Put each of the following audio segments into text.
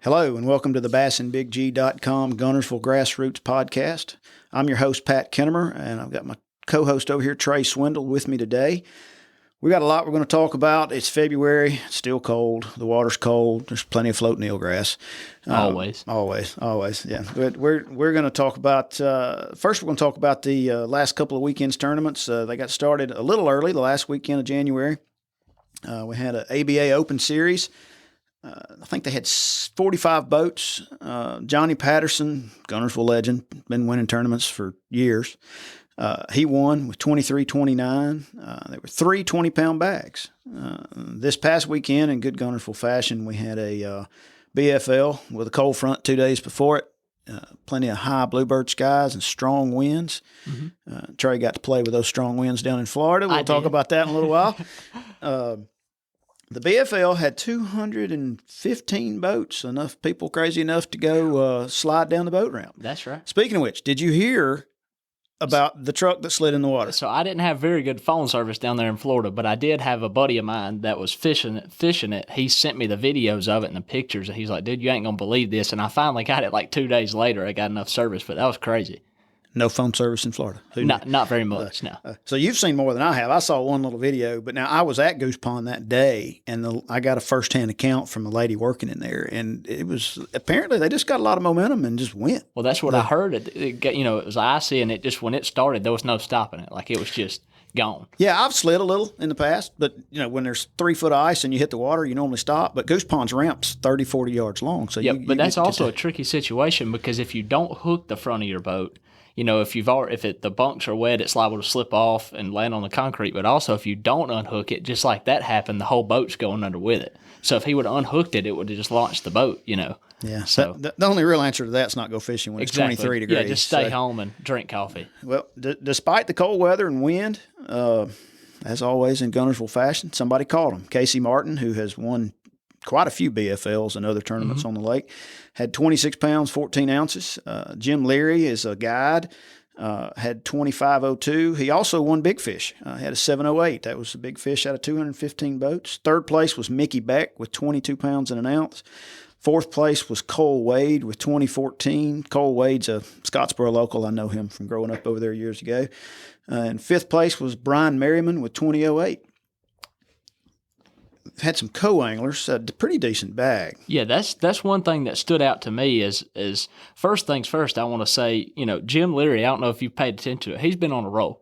Hello, and welcome to the BassandBigG.com Guntersville Grassroots Podcast. I'm your host, Pat Kennemer, and I've got my co-host over here, Trey Swindle, with me today. We got a lot we're going to talk about. It's February. It's still cold. The water's cold. There's plenty of floating eelgrass. Always. Yeah. We're going to talk about, first we're going to talk about the last couple of weekends tournaments. They got started a little early, the last weekend of January. We had an ABA Open Series. I think they had 45 boats. Johnny Patterson, Guntersville legend, been winning tournaments for years. He won with 23-29. There were three 20-pound bags. This past weekend, in good Guntersville fashion, we had a BFL with a cold front 2 days before it. Plenty of high bluebird skies and strong winds. Mm-hmm. Trey got to play with those strong winds down in Florida. We'll talk about that in a little while. The BFL had 215 boats, enough people crazy enough to go slide down the boat ramp. That's right. Speaking of which, did you hear about the truck that slid in the water? So I didn't have very good phone service down there in Florida, but I did have a buddy of mine that was fishing it. He sent me the videos of it and the pictures, and he's like, dude, you ain't going to believe this. And I finally got it like 2 days later. I got enough service, but that was crazy. No phone service in Florida? Not very much, no. So you've seen more than I have. I saw one little video, but now I was at Goose Pond that day, and I got a first-hand account from a lady working in there, and it was apparently they just got a lot of momentum and just went. Well, that's what I heard. It was icy, and it just when it started, there was no stopping it. Like it was just gone. Yeah, I've slid a little in the past, but when there's 3 foot of ice and you hit the water, you normally stop. But Goose Pond's ramp's 30, 40 yards long. So but that's also a tricky situation because if you don't hook the front of your boat, if the bunks are wet, it's liable to slip off and land on the concrete. But also, if you don't unhook it, just like that happened, the whole boat's going under with it. So if he would have unhooked it, it would have just launched the boat, Yeah. So the only real answer to that's not go fishing when it's 23 degrees. Yeah, just stay home and drink coffee. Well, despite the cold weather and wind, as always in Guntersville fashion, somebody caught him. Casey Martin, who has won quite a few BFLs and other tournaments on the lake, had 26 pounds, 14 ounces. Jim Leary is a guide, had 25.02. He also won Big Fish, had a 7.08. That was a big fish out of 215 boats. Third place was Mickey Beck with 22 pounds and an ounce. Fourth place was Cole Wade with 2014. Cole Wade's a Scottsboro local. I know him from growing up over there years ago. And fifth place was Brian Merriman with 20.08. Had some co-anglers, a pretty decent bag. Yeah, that's one thing that stood out to me is first things first, I want to say, Jim Leary, I don't know if you paid attention to it. He's been on a roll.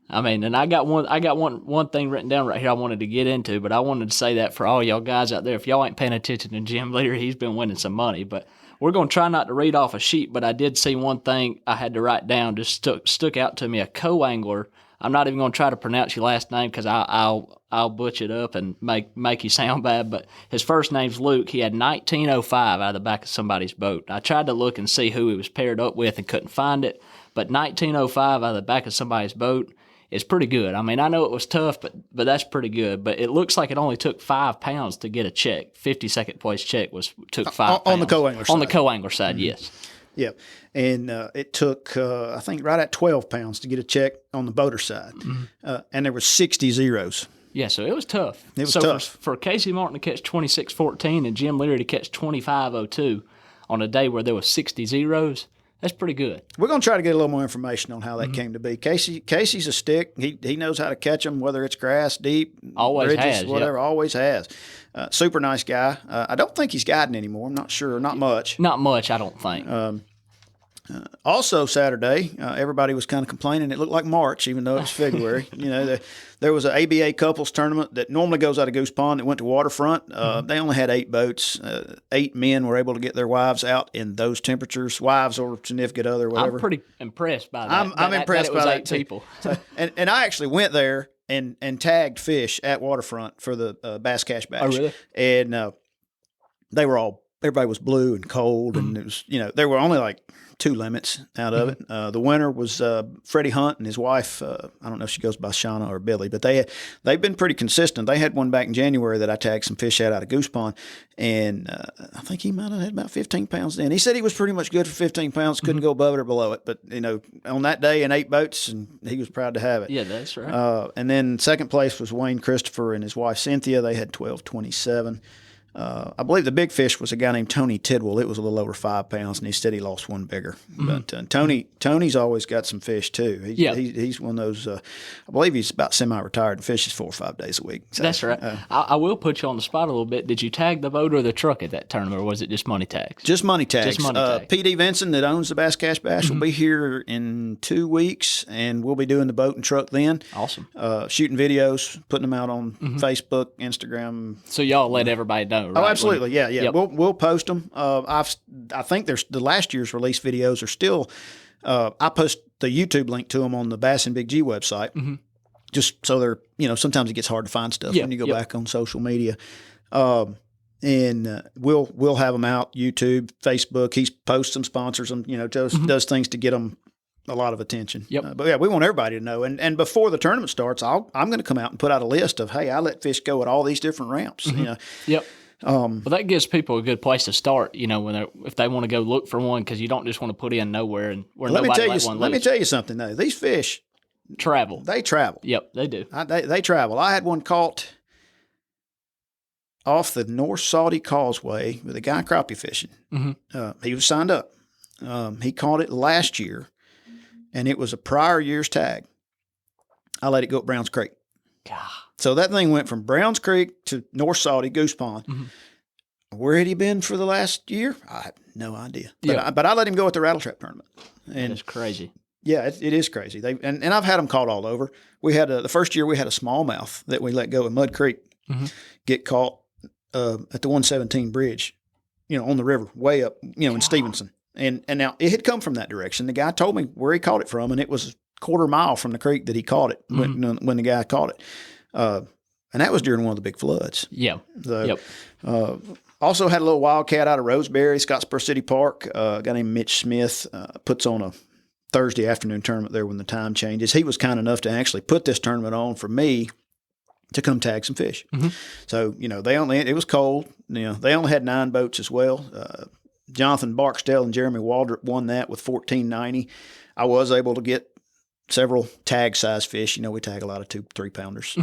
I mean, and I got one thing written down right here I wanted to get into, but I wanted to say that for all y'all guys out there, if y'all ain't paying attention to Jim Leary, he's been winning some money. But we're going to try not to read off a sheet, but I did see one thing I had to write down, just stuck out to me, a co-angler. I'm not even going to try to pronounce your last name because I'll butch it up and make you sound bad, but his first name's Luke. He had 1905 out of the back of somebody's boat. I tried to look and see who he was paired up with and couldn't find it, but 1905 out of the back of somebody's boat is pretty good. I mean, I know it was tough, but that's pretty good. But it looks like it only took 5 pounds to get a check. 52nd place check took 5 pounds. On the co-angler side. On the co-angler side, yes. Yeah, and it took, I think, right at 12 pounds to get a check on the boater side. Mm-hmm. And there were 60 zeros. Yeah, so it was tough. It was tough. For Casey Martin to catch 26.14 and Jim Leary to catch 25.02 on a day where there was 60 zeros, that's pretty good. We're going to try to get a little more information on how that came to be. Casey's a stick. He knows how to catch them, whether it's grass, deep, always bridges, has, whatever, always has. Super nice guy. I don't think he's guiding anymore. I'm not sure. Not much. Not much, I don't think. Also Saturday, everybody was kind of complaining. It looked like March, even though it was February. There was an ABA couples tournament that normally goes out of Goose Pond that went to Waterfront. They only had 8 boats. 8 men were able to get their wives out in those temperatures, wives or significant other, whatever. I'm pretty impressed by that. I'm impressed by that, 8 people. and I actually went there and tagged fish at Waterfront for the Bass Cash Bash. Oh, really? And everybody was blue and cold, and it was, there were only like 2 limits out of it. The winner was Freddie Hunt and his wife. I don't know if she goes by Shauna or Billy, but they've been pretty consistent. They had one back in January that I tagged some fish out of Goose Pond, and I think he might have had about 15 pounds then. He said he was pretty much good for 15 pounds, couldn't go above it or below it. But, on that day in 8 boats, and he was proud to have it. Yeah, that's right. And then second place was Wayne Christopher and his wife Cynthia. They had 12.27. I believe the big fish was a guy named Tony Tidwell. It was a little over 5 pounds, and he said he lost one bigger. But Tony's always got some fish too. He's one of those. I believe he's about semi-retired and fishes 4 or 5 days a week. So, that's right. I will put you on the spot a little bit. Did you tag the boat or the truck at that tournament, or was it just money tags? Just money tags. Just money tags. PD Vinson, that owns the Bass Cash Bash, will be here in 2 weeks, and we'll be doing the boat and truck then. Awesome. Shooting videos, putting them out on Facebook, Instagram. So y'all let everybody know, right? Oh, absolutely. Yeah. Yep. We'll post them. I think there's the last year's release videos are still. I post the YouTube link to them on the Bass and Big G website, just so they're sometimes it gets hard to find stuff when you go back on social media. And we'll have them out YouTube, Facebook. He posts them, sponsors them. Does things to get them a lot of attention. Yep. But yeah, we want everybody to know. And before the tournament starts, I'm going to come out and put out a list of, hey, I let fish go at all these different ramps. Yep. Well, that gives people a good place to start. If they want to go look for one, because you don't just want to put in nowhere and where nobody let one loose. Let me tell you something though. These fish travel. They travel. Yep, they do. They travel. I had one caught off the North Saudi Causeway with a guy crappie fishing. He was signed up. He caught it last year, and it was a prior year's tag. I let it go at Browns Creek. God. So that thing went from Browns Creek to North Saudi Goose Pond. Where had he been for the last year? I have no idea. But I let him go at the Rattle Trap tournament. And it's crazy. Yeah, it is crazy. And I've had them caught all over. We had the first year we had a smallmouth that we let go in Mud Creek get caught at the 117 bridge, on the river, way up, in Stevenson. And now it had come from that direction. The guy told me where he caught it from, and it was a quarter mile from the creek that he caught it when the guy caught it. And that was during one of the big floods. Yeah. So, also had a little wildcat out of Roseberry, Scottsboro City Park. A guy named Mitch Smith puts on a Thursday afternoon tournament there when the time changes. He was kind enough to actually put this tournament on for me to come tag some fish. So, it was cold. They only had 9 boats as well. Jonathan Barksdale and Jeremy Waldrop won that with 1490. I was able to get several tag size fish. We tag a lot of 2-3 pounders,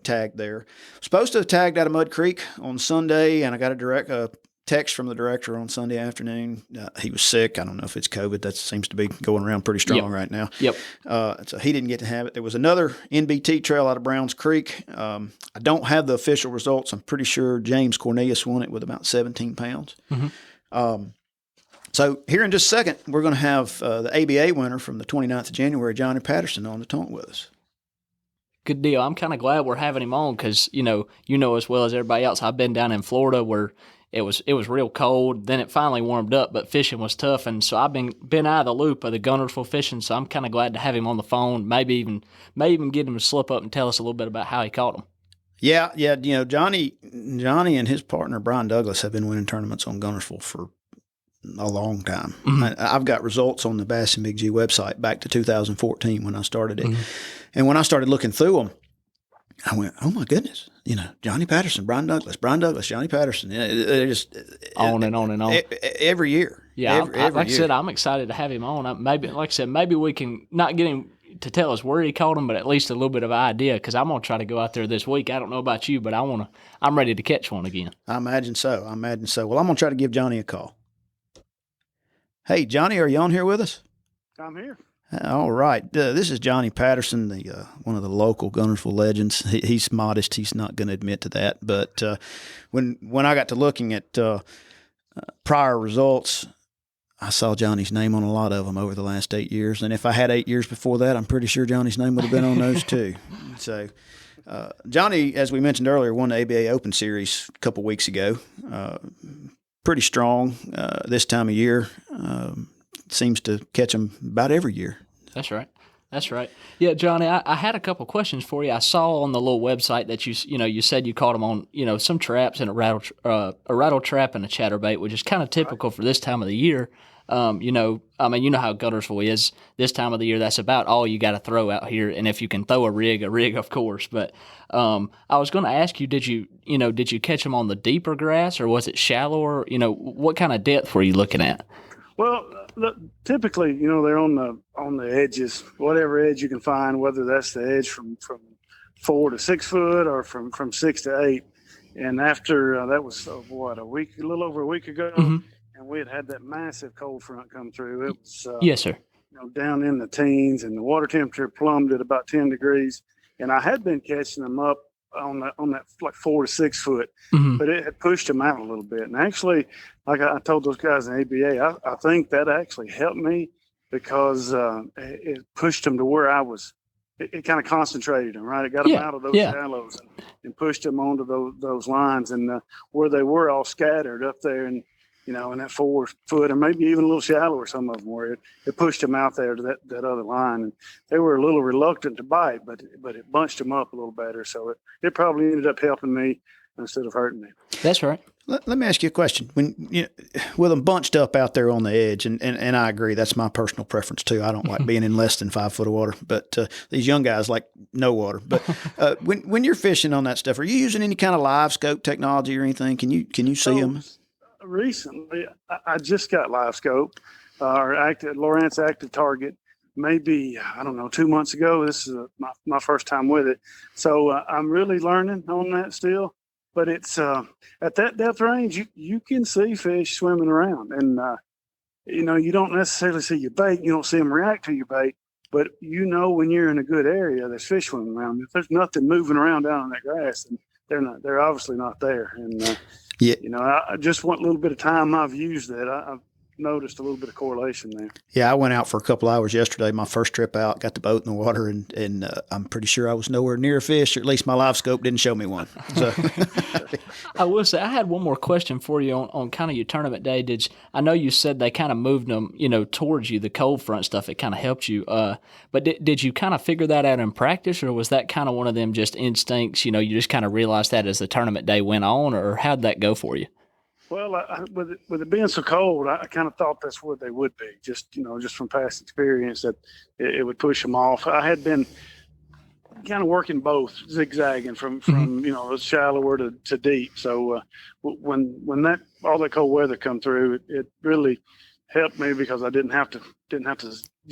tagged there. Supposed to have tagged out of Mud Creek on Sunday, and I got a text from the director on Sunday afternoon. He was sick. I don't know if it's COVID. That seems to be going around pretty strong right now. Yep. So he didn't get to have it. There was another NBT trail out of Browns Creek. I don't have the official results. I'm pretty sure James Cornelius won it with about 17 pounds. So here in just a second, we're going to have the ABA winner from the 29th of January, Johnny Patterson, on the taunt with us. Good deal. I'm kind of glad we're having him on because, you know as well as everybody else, I've been down in Florida where it was real cold. Then it finally warmed up, but fishing was tough. And so I've been out of the loop of the Guntersville fishing, so I'm kind of glad to have him on the phone, maybe even get him to slip up and tell us a little bit about how he caught them. Yeah. Johnny and his partner, Brian Douglas, have been winning tournaments on Guntersville for a long time. I've got results on the Bass and Big G website back to 2014 when I started it. And when I started looking through them, I went, oh my goodness, Johnny Patterson, Brian Douglas, Johnny Patterson. It just on and on and on every year. Yeah, every year. I said, I'm excited to have him on. Maybe we can not get him to tell us where he caught him, but at least a little bit of idea. Because I'm gonna try to go out there this week. I don't know about you, but I'm ready to catch one again. I imagine so. Well, I'm gonna try to give Johnny a call. Hey, Johnny, are you on here with us? I'm here. All right. This is Johnny Patterson, one of the local Guntersville legends. He's modest. He's not going to admit to that. But when I got to looking at prior results, I saw Johnny's name on a lot of them over the last 8 years. And if I had 8 years before that, I'm pretty sure Johnny's name would have been on those too. So Johnny, as we mentioned earlier, won the ABA Open Series a couple weeks ago. Pretty strong this time of year. Seems to catch them about every year. That's right. Yeah, Johnny, I had a couple questions for you. I saw on the little website that you said you caught them on some traps and a rattle trap and a chatterbait, which is kind of typical for this time of the year. How Guntersville is this time of the year. That's about all you got to throw out here, and if you can throw a rig, of course. But I was going to ask you, did you catch them on the deeper grass, or was it shallower? What kind of depth were you looking at? Well, typically, they're on the edges, whatever edge you can find, whether that's the edge from 4 to 6 foot or from 6 to 8. And after that was a little over a week ago, Mm-hmm. and we had that massive cold front come through. It was Yes, sir. down in the teens, and the water temperature plummeted about 10 degrees. And I had been catching them up on that like 4 to 6 foot, Mm-hmm. but it had pushed them out a little bit. And actually, like I told those guys in ABA, I think that actually helped me because it pushed them to where I was. It kind of concentrated them, right? It got them out of those shallows and pushed them onto those lines, and where they were all scattered up there, and in that 4 foot, or maybe even a little shallower, some of them were. It pushed them out there to that other line, and they were a little reluctant to bite, but it bunched them up a little better. So it probably ended up helping me instead of hurting me. That's right. Let me ask you a question. When with them bunched up out there on the edge, and I agree, that's my personal preference too. I don't like being in less than 5 foot of water, but these young guys like no water. But when you're fishing on that stuff, are you using any kind of live scope technology or anything? Can you see them? Recently, I just got live scope or Lowrance Active Target. Maybe, I don't know, 2 months ago. This is my first time with it, so I'm really learning on that still. But it's at that depth range, you can see fish swimming around, and you don't necessarily see your bait. You don't see them react to your bait, but when you're in a good area, there's fish swimming around. If there's nothing moving around down in that grass, then they're obviously not there. And I just want a little bit of time. I've used that. I've noticed a little bit of correlation there. Yeah, I went out for a couple hours yesterday. My first trip out, got the boat in the water, and I'm pretty sure I was nowhere near a fish, or at least my live scope didn't show me one. So I will say I had one more question for you on kind of your tournament day. I know you said they kind of moved them, towards you, the cold front stuff. It kind of helped you. But did you kind of figure that out in practice, or was that kind of one of them just instincts? You just kind of realized that as the tournament day went on, or how'd that go for you? Well, with it being so cold, I kind of thought that's where they would be. Just from past experience, that it would push them off. I had been kind of working both, zigzagging from shallower to deep. So when all that cold weather come through, it really helped me because I didn't have to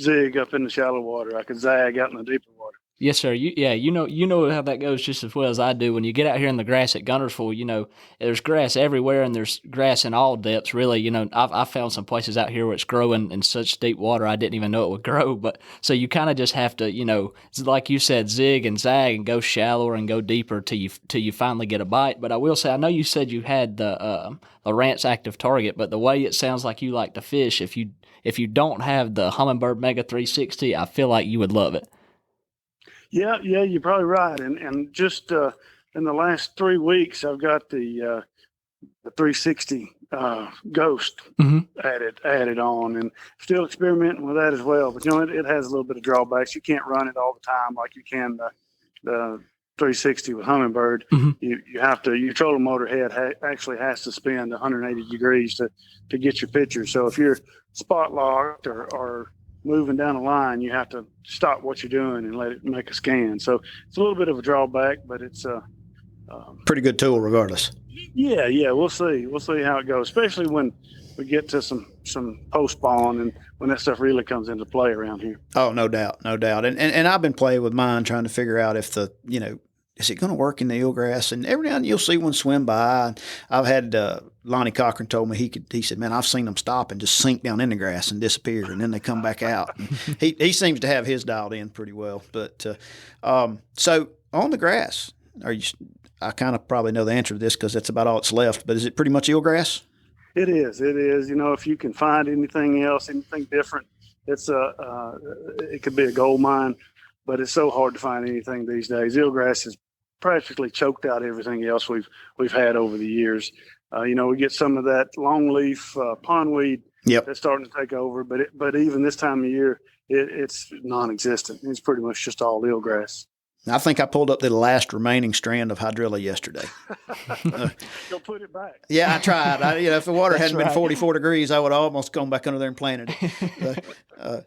zig up in the shallow water. I could zag out in the deeper water. Yes, sir. You know how that goes just as well as I do. When you get out here in the grass at Guntersville, there's grass everywhere, and there's grass in all depths. Really, I've found some places out here where it's growing in such deep water I didn't even know it would grow. But so you kind of just have to, like you said, zig and zag and go shallower and go deeper till you finally get a bite. But I will say, I know you said you had the Lowrance Active Target, but the way it sounds like you like to fish, if you don't have the Humminbird Mega 360, I feel like you would love it. Yeah, you're probably right. And just in the last 3 weeks, I've got the 360 Ghost added on, and still experimenting with that as well. But it has a little bit of drawbacks. You can't run it all the time like you can the 360 with Humminbird. Mm-hmm. You have to. Your trolling motor head actually has to spin 180 degrees to get your picture. So if you're spot locked or moving down the line, you have to stop what you're doing and let it make a scan. So it's a little bit of a drawback, but it's pretty good tool regardless. Yeah, we'll see how it goes, especially when we get to some post spawn and when that stuff really comes into play around here. Oh, no doubt. And I've been playing with mine, trying to figure out if is it going to work in the eelgrass? And every now and then you'll see one swim by. I've had Lonnie Cochran told me he said, man, I've seen them stop and just sink down in the grass and disappear, and then they come back out. he seems to have his dialed in pretty well. But so on the grass, I kind of probably know the answer to this because that's about all that's left. But is it pretty much eelgrass? It is. If you can find anything else, anything different, it could be a gold mine. But it's so hard to find anything these days. Eelgrass has practically choked out everything else we've had over the years. We get some of that longleaf pondweed that's starting to take over, but even this time of year, it's non-existent. It's pretty much just all eelgrass. I think I pulled up the last remaining strand of hydrilla yesterday. Go put it back. Yeah, I tried. If the water hadn't been 44 degrees, I would have almost gone back under there and planted it.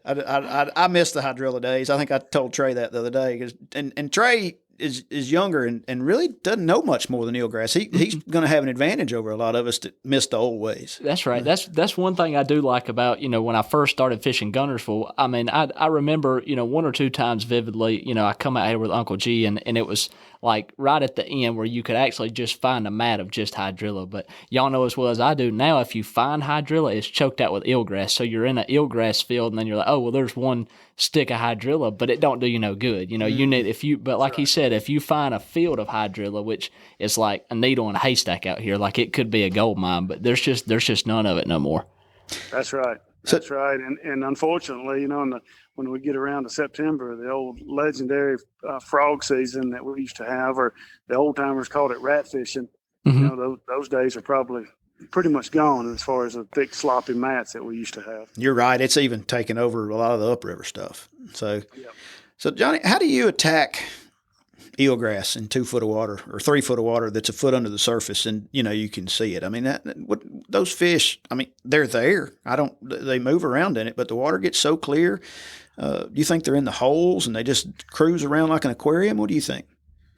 I miss the hydrilla days. I think I told Trey that the other day. And Trey, is younger and really doesn't know much more than eelgrass. He's going to have an advantage over a lot of us that miss the old ways. That's right. That's one thing I do like about, when I first started fishing Guntersville. I mean, I remember, one or two times vividly, I come out here with Uncle G and it was like right at the end where you could actually just find a mat of just hydrilla. But y'all know as well as I do now, if you find hydrilla, it's choked out with eelgrass. So you're in an eelgrass field and then you're like, oh, well, there's one stick of hydrilla, but it don't do you no good. You need, but like he said, if you find a field of hydrilla, which is like a needle in a haystack out here, like it could be a gold mine, but there's just none of it no more. That's right. That's right. And unfortunately, when we get around to September, the old legendary frog season that we used to have, or the old timers called it rat fishing, those days are probably pretty much gone as far as the thick sloppy mats that we used to have. You're right. It's even taken over a lot of the upriver stuff. So, So Johnny, how do you attack eelgrass in 2 foot of water or 3 foot of water that's a foot under the surface and you can see it? I mean, those fish, I mean, they're there. They move around in it, but the water gets so clear. You think they're in the holes and they just cruise around like an aquarium? What do you think?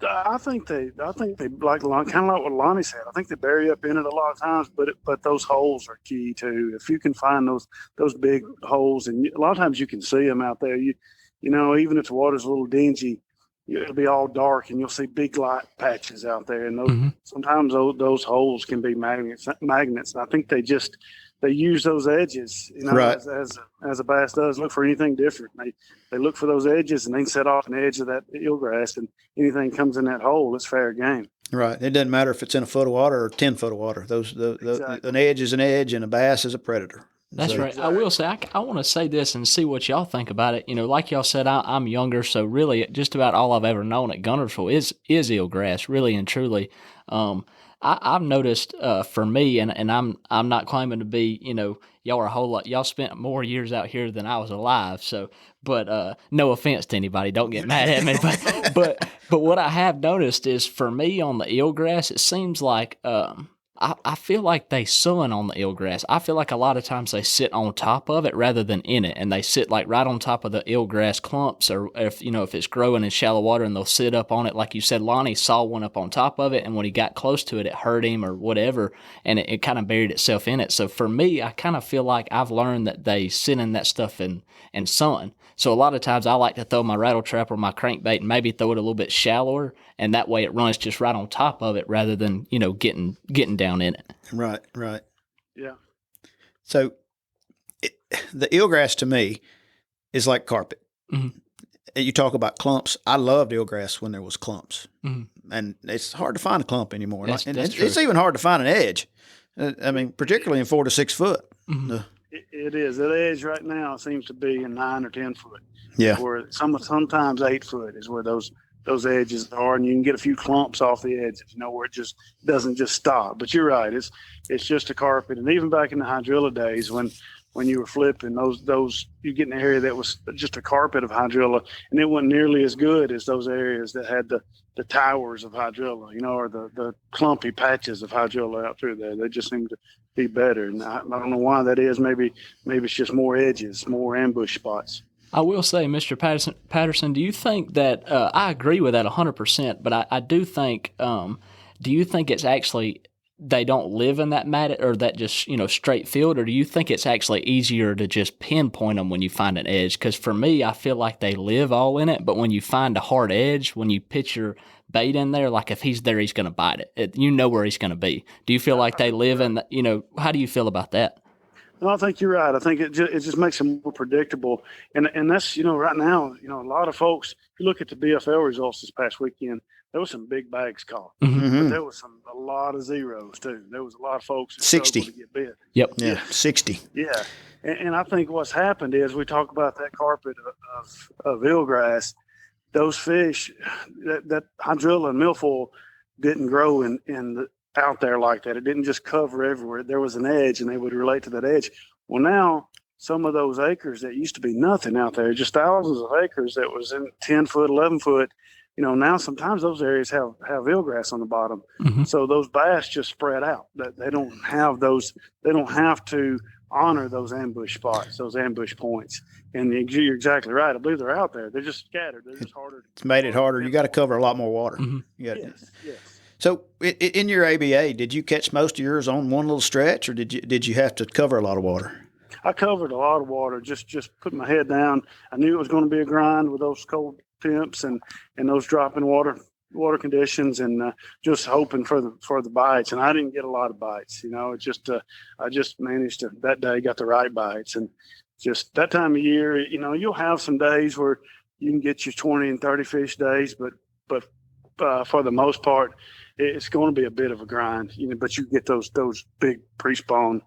I think they like kind of like what Lonnie said. I think they bury up in it a lot of times, but those holes are key too. If you can find those big holes, and a lot of times you can see them out there. Even if the water's a little dingy, it'll be all dark, and you'll see big light patches out there. And those sometimes those holes can be magnets. And I think they use those edges, right, as a bass does. Look for anything different. They look for those edges, and they can set off an edge of that eelgrass, and anything comes in that hole, it's fair game. Right. It doesn't matter if it's in a foot of water or 10 foot of water. Exactly. An edge is an edge, and a bass is a predator. That's right. I will say, I want to say this and see what y'all think about it. Like y'all said, I'm younger, so really just about all I've ever known at Guntersville is eelgrass, really and truly. I've noticed for me, and I'm not claiming to be, y'all are a whole lot. Y'all spent more years out here than I was alive. So, but no offense to anybody, don't get mad at me. But what I have noticed is for me on the eelgrass, it seems like I feel like they sun on the eelgrass. I feel like a lot of times they sit on top of it rather than in it, and they sit like right on top of the eelgrass clumps, or if it's growing in shallow water, and they'll sit up on it. Like you said, Lonnie saw one up on top of it, and when he got close to it, it hurt him or whatever, and it kind of buried itself in it. So for me, I kind of feel like I've learned that they sit in that stuff in sun. So a lot of times I like to throw my rattle trap or my crankbait and maybe throw it a little bit shallower, and that way it runs just right on top of it rather than, getting down in it. Right. Yeah. So the eelgrass to me is like carpet. Mm-hmm. You talk about clumps. I loved eelgrass when there was clumps. Mm-hmm. And it's hard to find a clump anymore. That's it's even hard to find an edge. I mean, particularly in 4 to 6 foot. Mm-hmm. It is. That edge right now seems to be in 9 or 10 foot. Yeah. Where sometimes 8 foot is where those edges are, and you can get a few clumps off the edges, where it just doesn't just stop. But you're right. It's just a carpet. And even back in the hydrilla days when you were flipping those you get in an area that was just a carpet of hydrilla, and it wasn't nearly as good as those areas that had the towers of hydrilla, or the clumpy patches of hydrilla out through there. They just seem to be better. And I don't know why that is. Maybe it's just more edges, more ambush spots. I will say, Mr. Patterson, do you think that I agree with that 100%, but I do think, do you think it's actually they don't live in that mat or that just, straight field, or do you think it's actually easier to just pinpoint them when you find an edge? Because for me, I feel like they live all in it, but when you find a hard edge, when you pitch your bait in there, like if he's there, he's going to bite it. You know where he's going to be. Do you feel like they live in, how do you feel about that? No, I think you're right. I think it just makes them more predictable. And that's, right now, a lot of folks, if you look at the BFL results this past weekend, there was some big bags caught. Mm-hmm. But there was a lot of zeros too. There was a lot of folks that 60 struggled to get bit. Yep. Yeah. 60. Yeah. And I think what's happened is we talk about that carpet of eelgrass. Those fish, that hydrilla and milfoil didn't grow out there like that. It didn't just cover everywhere. There was an edge, and they would relate to that edge. Well, now some of those acres that used to be nothing out there, just thousands of acres that was in 10 foot, 11 foot, now sometimes those areas have eelgrass on the bottom. Mm-hmm. So those bass just spread out. They don't have those. They don't have to honor those ambush spots, those ambush points. And you're exactly right. I believe they're out there. They're just scattered. They're just harder. It's made it harder. You got to cover a lot more water. Mm-hmm. Yes. So in your ABA, did you catch most of yours on one little stretch, or did you have to cover a lot of water? I covered a lot of water. Just put my head down. I knew it was going to be a grind with those cold temps and those dropping water conditions, and just hoping for the bites. And I didn't get a lot of bites. It just I just managed to that day got the right bites. And just that time of year, you'll have some days where you can get your 20 and 30 fish days, but for the most part, it's going to be a bit of a grind. But you get those big pre-spawn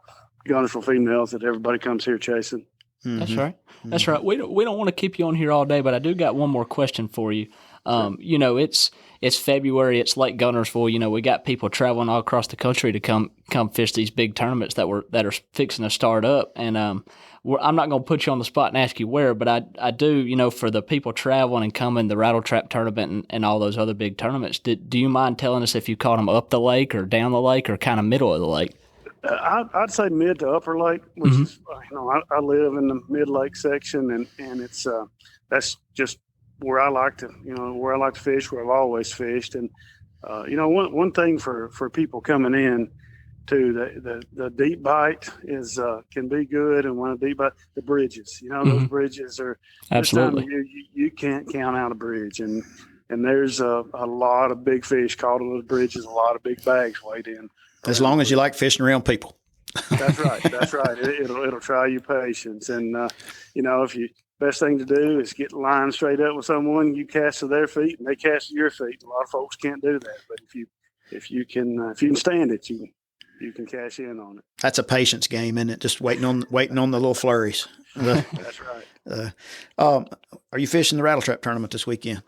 Guntersville females that everybody comes here chasing. Mm-hmm. That's right. That's right. We don't want to keep you on here all day, but I do got one more question for you. It's February. It's Lake Guntersville. We got people traveling all across the country to come fish these big tournaments that are fixing to start up. And I'm not going to put you on the spot and ask you where, but I do. For the people traveling and coming, the Rattle Trap tournament and all those other big tournaments. Do you mind telling us if you caught them up the lake or down the lake or kind of middle of the lake? I'd say mid to upper lake, which is I live in the mid lake section, and it's that's just where I like to fish, where I've always fished. And one thing for people coming in too, the deep bite is can be good, and when a deep bite, the bridges, those bridges are absolutely you can't count out a bridge, and there's a lot of big fish caught on those bridges, a lot of big bags weighed in. As long as you like fishing around people. That's right. That's right. It'll try your patience. And, best thing to do is get the line straight up with someone. You cast to their feet and they cast to your feet. A lot of folks can't do that. But if you can stand it, you can cash in on it. That's a patience game, isn't it? Just waiting on the little flurries. That's right. Are you fishing the Rattle Trap tournament this weekend?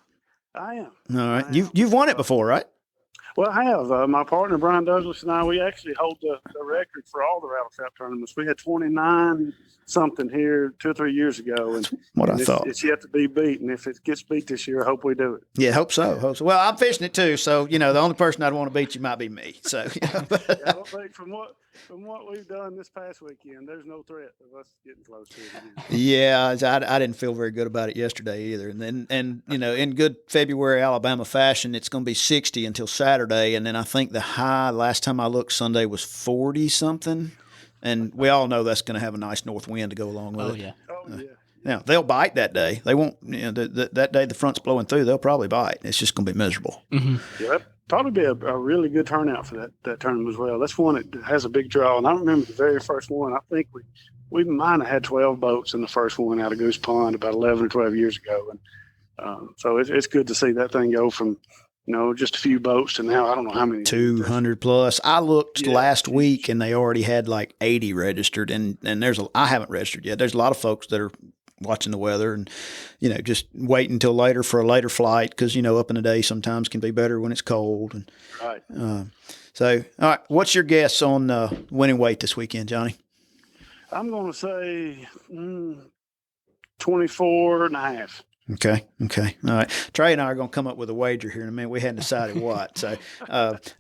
I am. All right. You've won it before, right? Well, I have. My partner, Brian Douglas, and I, we actually hold the record for all the Rattle Trap tournaments. We had 29 something here 2 or 3 years ago. And what I thought. It's yet to be beat. And if it gets beat this year, I hope we do it. Yeah, hope so. Well, I'm fishing it too. So, the only person I'd want to beat you might be me. So, I don't think from what we've done this past weekend, there's no threat of us getting close to it again. Yeah, I didn't feel very good about it yesterday either. And in good February Alabama fashion, it's going to be 60 until Saturday, and then I think the high last time I looked Sunday was 40 something. And we all know that's going to have a nice north wind to go along with it. Oh yeah. Now they'll bite that day. They won't. That day the front's blowing through, they'll probably bite. It's just going to be miserable. Mm-hmm. Yeah, that'd probably be a really good turnout for that tournament as well. That's one that has a big draw. And I remember the very first one. I think we might have had 12 boats in the first one out of Goose Pond about 11 or 12 years ago. And so it's good to see that thing go from just a few boats to now I don't know how many. 200 plus. I looked last week and they already had like 80 registered, and I haven't registered yet. There's a lot of folks that are watching the weather and just waiting until later for a later flight because up in the day sometimes can be better when it's cold. And right. So all right, what's your guess on winning weight this weekend, Johnny? I'm going to say 24 and a half. Okay. All right. Trey and I are going to come up with a wager here in a minute. We hadn't decided what. So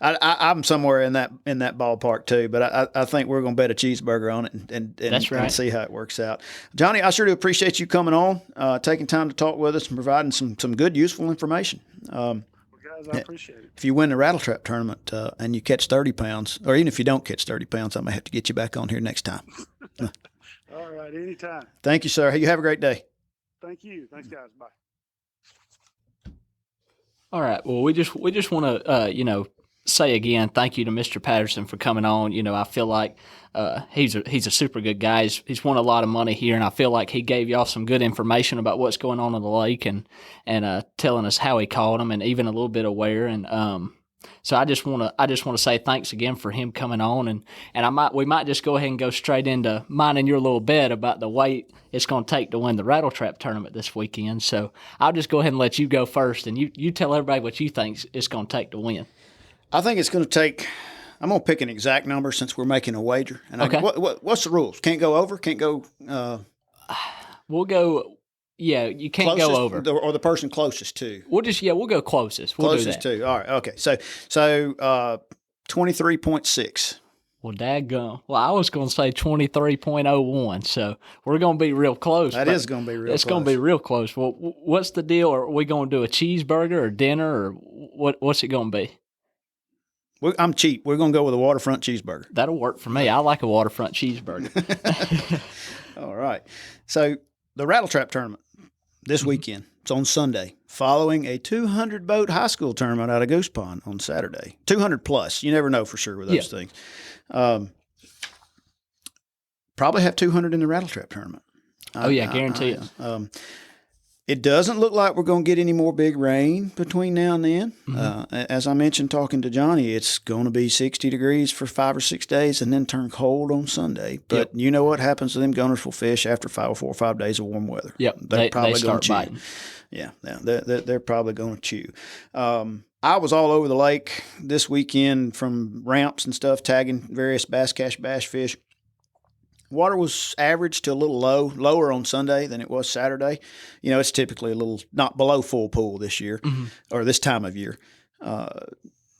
I'm somewhere in that ballpark too, but I think we're going to bet a cheeseburger on it and That's right. and see how it works out. Johnny, I sure do appreciate you coming on, taking time to talk with us and providing some good, useful information. Well, guys, I appreciate it. If you win the Rattle Trap tournament and you catch 30 pounds, or even if you don't catch 30 pounds, I may have to get you back on here next time. All right. Anytime. Thank you, sir. You have a great day. Thank you. Thanks, guys. Bye. All right. Well, we just want to say again, thank you to Mr. Patterson for coming on. I feel like he's a super good guy. He's won a lot of money here, and I feel like he gave y'all some good information about what's going on in the lake and telling us how he caught them and even a little bit of where. And so I just want to say thanks again for him coming on, and we might just go ahead and go straight into minding your little bet about the weight it's going to take to win the Rattle Trap tournament this weekend. So I'll just go ahead and let you go first, and you tell everybody what you think it's going to take to win. I think it's going to take. I'm going to pick an exact number since we're making a wager. And okay. What's the rules? Can't go over. Can't go. We'll go. Yeah, you can't closest, go over. Or the person closest to. We'll go closest. We'll closest do that. to. All right. Okay. So 23.6. Well, daggone. Well, I was going to say 23.01, so we're going to be real close. That is going to be real close. It's going to be real close. Well, what's the deal? Are we going to do a cheeseburger or dinner, or what's it going to be? I'm cheap. We're going to go with a waterfront cheeseburger. That'll work for me. I like a waterfront cheeseburger. All right. So the Rattle Trap tournament this weekend. It's on Sunday, following a 200-boat high school tournament out of Goose Pond on Saturday. 200 plus. You never know for sure with those things. Probably have 200 in the Rattle Trap tournament. Guarantee it. It doesn't look like we're going to get any more big rain between now and then. As I mentioned, talking to Johnny, it's going to be 60 degrees for 5 or 6 days and then turn cold on Sunday. But you know what happens to them Guntersville fish after 4 or 5 days of warm weather? Yep, They're probably going to chew. biting. Yeah, they're probably going to chew. I was all over the lake this weekend from ramps and stuff, tagging various bass, cash, bass fish. Water was average to a little lower on Sunday than it was Saturday. You know, it's typically a little not below full pool this year or this time of year.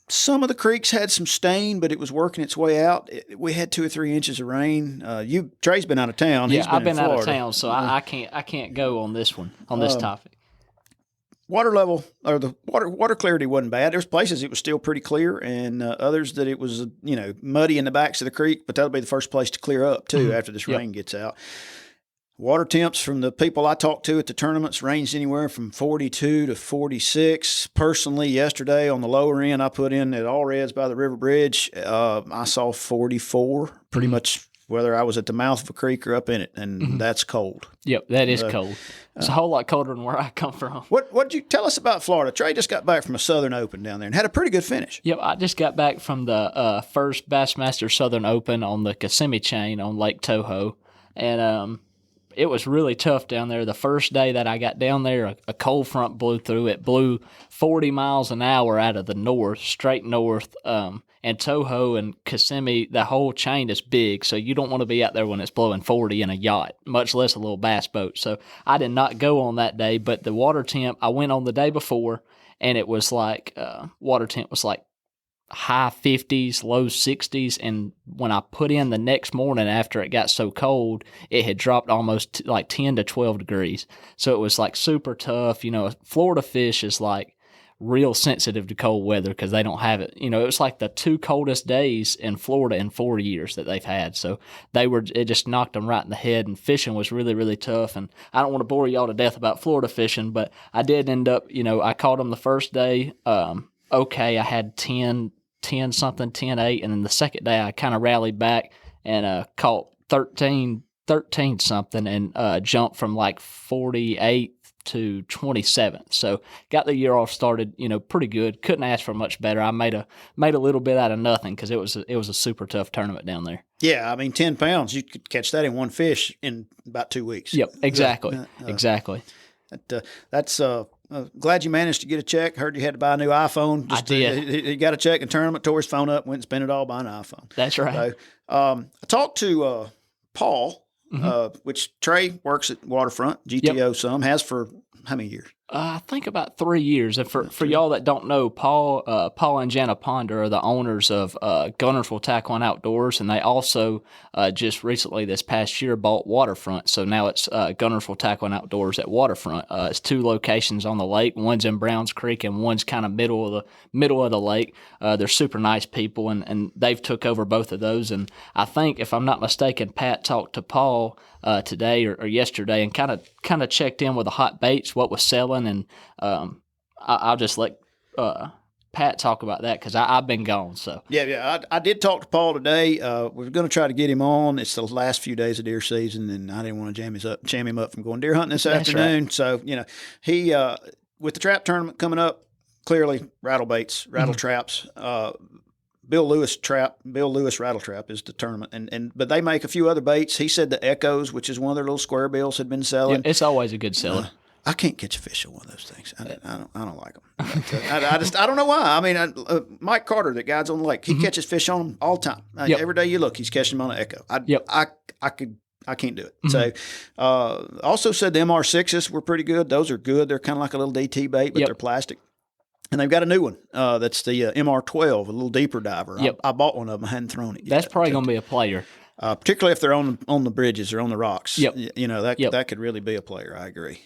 Some of the creeks had some stain, but it was working its way out. We had 2 or 3 inches of rain. Trey's been out of town. Yeah, He's been I've been in Florida. out of town, so I can't go on this one, on this topic. Water level, or the water clarity wasn't bad. There's places it was still pretty clear, and others that it was muddy in the backs of the creek. But that'll be the first place to clear up too after this rain gets out. Water temps from the people I talked to at the tournaments ranged anywhere from 42 to 46. Personally, yesterday on the lower end, I put in at All Reds by the River Bridge. I saw 44, pretty much whether I was at the mouth of a creek or up in it, and that's cold. Yep, that is cold. It's a whole lot colder than where I come from. What'd you tell us about Florida? Trey just got back from a Southern Open down there and had a pretty good finish. Yep, I just got back from the first Bassmaster Southern Open on the Kissimmee chain on Lake Toho, and it was really tough down there. The first day that I got down there, a cold front blew through. It blew 40 miles an hour out of the north, straight north. And Toho and Kissimmee, the whole chain is big, so you don't want to be out there when it's blowing 40 in a yacht, much less a little bass boat. So I did not go on that day, but the water temp, I went on the day before, and it was like, water temp was like high 50s, low 60s, and when I put in the next morning after it got so cold, it had dropped almost like 10 to 12 degrees. So it was like super tough. Florida fish is like real sensitive to cold weather because they don't have it. It was like the 2 coldest days in Florida in 4 years that they've had. So it just knocked them right in the head, and fishing was really, really tough. And I don't want to bore y'all to death about Florida fishing, but I did end up, I caught them the first day. Okay, I had 10 something, 10-8, and then the second day I kind of rallied back and caught 13 something and jumped from like 48 to 27th. So got the year off started, pretty good. Couldn't ask for much better. I made a little bit out of nothing because it was a super tough tournament down there. Yeah, I mean, 10 pounds, you could catch that in one fish in about 2 weeks. Yep, exactly, exactly. That's glad you managed to get a check. Heard you had to buy a new iPhone. I did. He got a check in tournament, tore his phone up, went and spent it all buying an iPhone. That's right. So, I talked to Paul, which Trey works at Waterfront, GTO some, has for how many years? I think about 3 years. And for y'all that don't know, Paul and Jana Ponder are the owners of Guntersville Tackle and Outdoors, and they also just recently this past year bought Waterfront. So now it's Guntersville Tackle and Outdoors at Waterfront. It's 2 locations on the lake. One's in Browns Creek, and one's kind of middle of the lake. They're super nice people, and they've took over both of those. And I think, if I'm not mistaken, Pat talked to Paul today or yesterday and kind of checked in with the hot baits, what was selling. And I'll just let Pat talk about that because I've been gone. So I did talk to Paul today. We're going to try to get him on. It's the last few days of deer season, and I didn't want to jam him up from going deer hunting this afternoon. Right. So he with the trap tournament coming up, clearly rattle baits, rattle traps. Bill Lewis Rattle Trap is the tournament, but they make a few other baits. He said the Echoes, which is one of their little square bills, had been selling. Yeah, it's always a good seller. I can't catch a fish on one of those things. I don't like them. I don't know why. I mean, Mike Carter, that guides on the lake, he catches fish on them all the time. Every day you look, he's catching them on an Echo. I can't do it. So, also said the MR6s were pretty good. Those are good. They're kind of like a little DT bait, but they're plastic. And they've got a new one. That's the MR12, a little deeper diver. Yep. I bought one of them. I hadn't thrown it yet. That's probably going to be a player. Particularly if they're on the bridges or on the rocks. Yep. That could really be a player. I agree.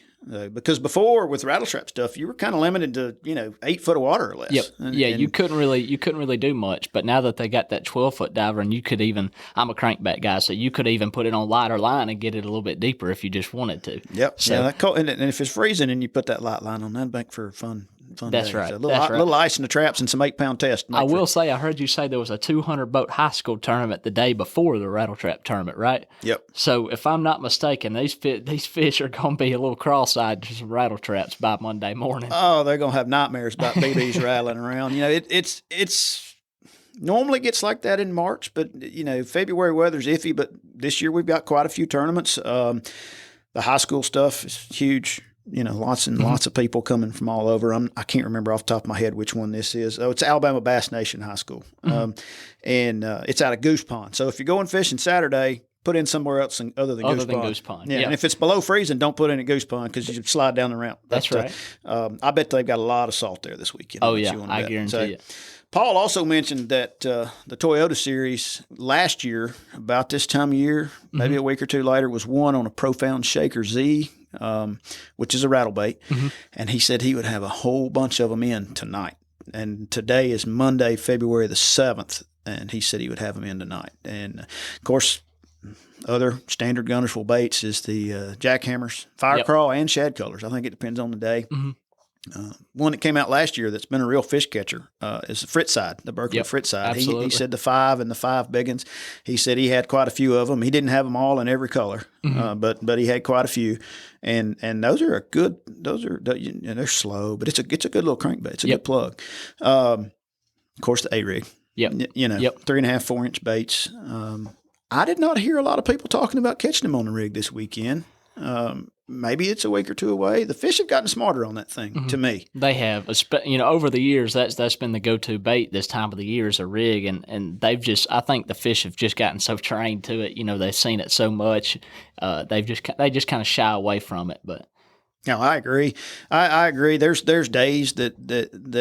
Because before with rattle trap stuff, you were kind of limited to 8 foot of water or less. Yep. You couldn't really do much. But now that they got that 12-foot diver, and you could even, I'm a crankback guy, so you could even put it on lighter line and get it a little bit deeper if you just wanted to. Yep. So, and if it's freezing and you put that light line on, that'd make for fun. That's day. right. So a little ice in the traps and some 8-pound tests. I will say, I heard you say there was a 200-boat high school tournament the day before the rattle trap tournament, right? Yep. So if I'm not mistaken, these fish are going to be a little cross-eyed to some rattle traps by Monday morning. Oh, they're going to have nightmares about BBs rattling around. It's normally gets like that in March, but February weather's iffy. But this year we've got quite a few tournaments. The high school stuff is huge. Lots and lots of people coming from all over. I can't remember off the top of my head which one this is. Oh, it's Alabama Bass Nation High School. And it's out of Goose Pond. So if you're going fishing Saturday, put in somewhere else other than Goose Pond. Yeah, and if it's below freezing, don't put in at Goose Pond because you slide down the ramp. That's right. I bet they've got a lot of salt there this weekend. Oh, yeah, I guarantee it. Paul also mentioned that the Toyota Series last year, about this time of year, maybe a week or two later, was won on a Profound Shaker Z, which is a rattle bait. And he said he would have a whole bunch of them in tonight. And today is Monday, February the 7th, and he said he would have them in tonight. And, of course, other standard Guntersville baits is the jackhammers, fire crawl, and shad colors. I think it depends on the day. One that came out last year that's been a real fish catcher is the Fritzside, the Berkeley Fritzside. He said the 5 and the 5 big ones. He said he had quite a few of them. He didn't have them all in every color, but he had quite a few. And those are they're slow, but it's a good little crankbait. It's a good plug. Of course, the A-rig. 3.5, 4 inch baits. I did not hear a lot of people talking about catching them on the rig this weekend. Maybe it's a week or two away. The fish have gotten smarter on that thing, to me. They have. Over the years, that's been the go-to bait this time of the year is a rig, and they've I think the fish have just gotten so trained to it. They've seen it so much, they just kind of shy away from it. But no, I agree. I agree. There's days that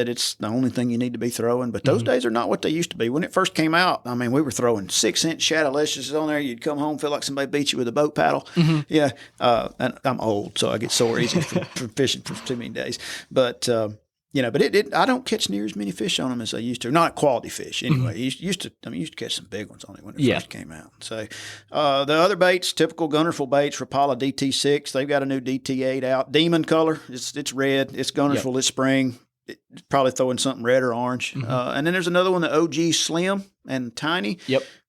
it's the only thing you need to be throwing, but those days are not what they used to be. When it first came out, I mean, we were throwing 6-inch shadowlicious on there. You'd come home, feel like somebody beat you with a boat paddle. Yeah, and I'm old, so I get sore easy from fishing for too many days. But but I don't catch near as many fish on them as I used to. Not quality fish, anyway. Used to catch some big ones on it when it first came out. So the other baits, typical Guntersville baits, Rapala DT6. They've got a new DT8 out. Demon color. It's red. It's Guntersville. It's spring. It's probably throwing something red or orange. And then there's another one, the OG Slim and Tiny.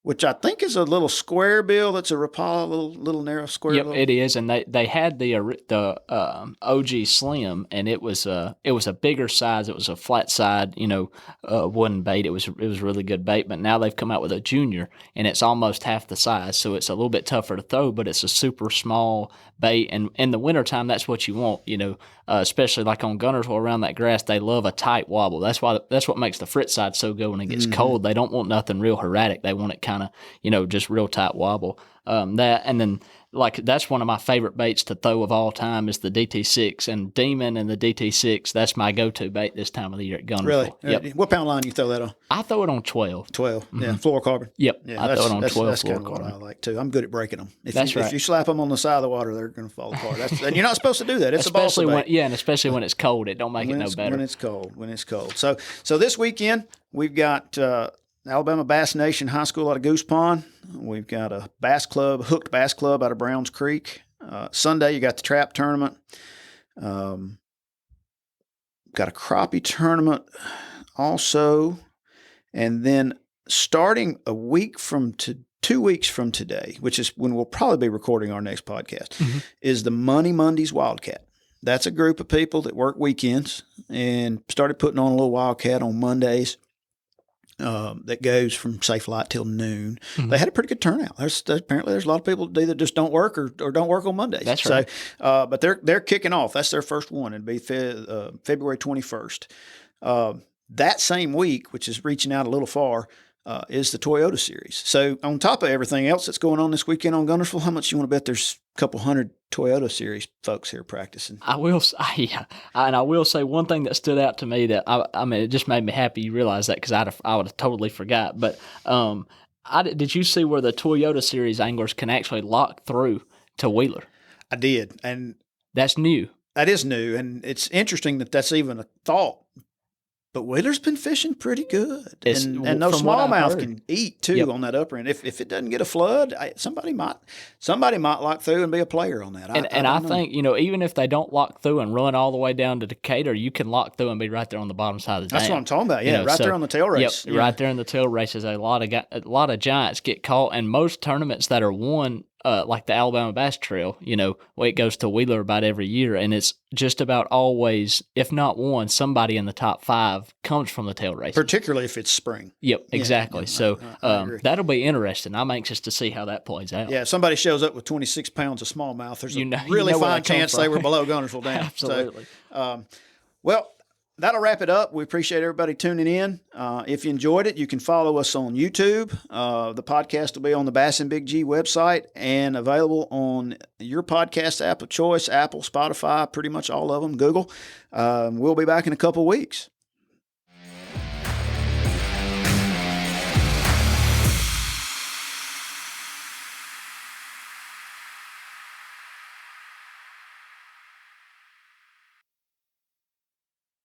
Which I think is a little square bill. That's a Rapala, little narrow square bill. It is. And they had the OG Slim, and it was a bigger size. It was a flat side, wooden bait. It was really good bait. But now they've come out with a junior, and it's almost half the size, so it's a little bit tougher to throw. But it's a super small bait, and in the wintertime, that's what you want. Especially like on Guntersville around that grass, they love a tight wobble. That's what makes the Fritzside so good when it gets cold. They don't want nothing real erratic. They want it kind of, just real tight wobble. And then that's one of my favorite baits to throw of all time is the DT6 and Demon and the DT6. That's my go-to bait this time of the year at Guntersville. Really? Yep. What pound line do you throw that on? I throw it on 12. 12. Yeah. Fluorocarbon. Yep. Yeah, I throw it on 12 that's kind of what I like too. I'm good at breaking them. If you slap them on the side of the water, they're going to fall apart. And you're not supposed to do that. It's especially a balsa bait. And especially when it's cold, it don't make it no better. When it's cold. So this weekend we've got Alabama Bass Nation High School out of Goose Pond. We've got a hooked bass club out of Browns Creek. Sunday, you got the trap tournament. Got a crappie tournament also. And then starting 2 weeks from today, which is when we'll probably be recording our next podcast, is the Money Mondays Wildcat. That's a group of people that work weekends and started putting on a little Wildcat on Mondays. That goes from safe light till noon. They had a pretty good turnout. Apparently there's a lot of people that either just don't work or don't work on Mondays. That's right. So, but they're kicking off. That's their first one. It'd be February 21st. That same week, which is reaching out a little far, is the Toyota Series. So on top of everything else that's going on this weekend on Guntersville, how much you want to bet there's a couple hundred Toyota Series folks here practicing. I will say one thing that stood out to me that I mean, it just made me happy you realized that because I would have totally forgot. But did you see where the Toyota Series anglers can actually lock through to Wheeler? I did, and that's new. That is new, and it's interesting that that's even a thought. But Wheeler's been fishing pretty good, and those smallmouth can eat too on that upper end. If it doesn't get a flood, somebody might lock through and be a player on that. I think even if they don't lock through and run all the way down to Decatur, you can lock through and be right there on the bottom side of the dam. That's what I'm talking about. Yeah, there on the tail race. Yep, right there in the tail races. A lot of giants get caught, and most tournaments that are won. Like the Alabama Bass Trail, it goes to Wheeler about every year, and it's just about always, if not one, somebody in the top 5 comes from the tail race. Particularly if it's spring. Yep, exactly. That'll be interesting. I'm anxious to see how that plays out. Yeah, if somebody shows up with 26 pounds of smallmouth, there's a really fine chance they were below Guntersville Dam. Absolutely. So, that'll wrap it up. We appreciate everybody tuning in. If you enjoyed it, you can follow us on YouTube. The podcast will be on the Bass and Big G website and available on your podcast app of choice, Apple, Spotify, pretty much all of them, Google. We'll be back in a couple weeks.